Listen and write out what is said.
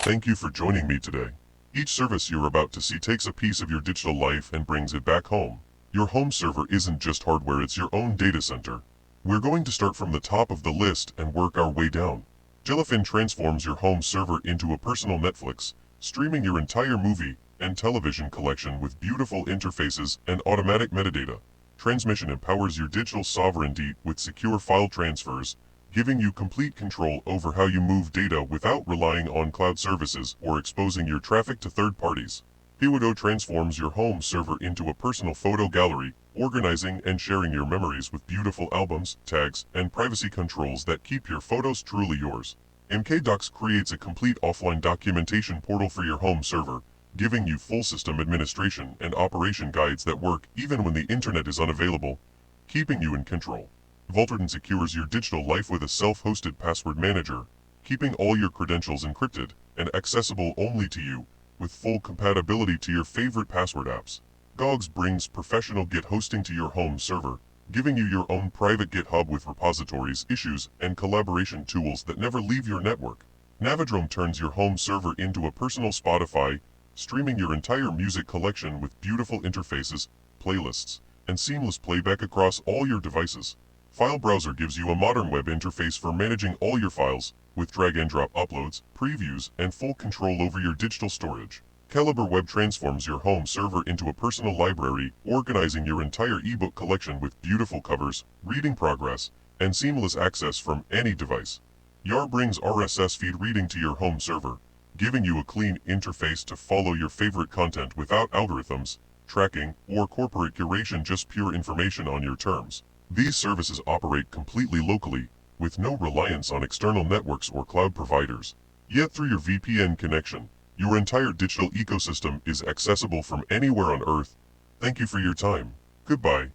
Thank you for joining me today. Each service you're about to see takes a piece of your digital life and brings it back home. Your home server isn't just hardware, it's your own data center. We're going to start from the top of the list and work our way down. Jellyfin transforms your home server into a personal Netflix, streaming your entire movie and television collection with beautiful interfaces and automatic metadata. Transmission empowers your digital sovereignty with secure file transfers, giving you complete control over how you move data without relying on cloud services or exposing your traffic to third parties. Piwigo transforms your home server into a personal photo gallery, organizing and sharing your memories with beautiful albums, tags, and privacy controls that keep your photos truly yours. MkDocs creates a complete offline documentation portal for your home server, giving you full system administration and operation guides that work even when the internet is unavailable, keeping you in control. Vaultwarden secures your digital life with a self-hosted password manager, keeping all your credentials encrypted and accessible only to you, with full compatibility to your favorite password apps. Gogs brings professional Git hosting to your home server, giving you your own private GitHub with repositories, issues, and collaboration tools that never leave your network. Navidrome turns your home server into a personal Spotify, streaming your entire music collection with beautiful interfaces, playlists, and seamless playback across all your devices. FileBrowser gives you a modern web interface for managing all your files, with drag-and-drop uploads, previews, and full control over your digital storage. Calibre Web transforms your home server into a personal library, organizing your entire ebook collection with beautiful covers, reading progress, and seamless access from any device. Yarr brings RSS feed reading to your home server, giving you a clean interface to follow your favorite content without algorithms, tracking, or corporate curation, just pure information on your terms. These services operate completely locally, with no reliance on external networks or cloud providers. Yet through your VPN connection, your entire digital ecosystem is accessible from anywhere on Earth. Thank you for your time. Goodbye.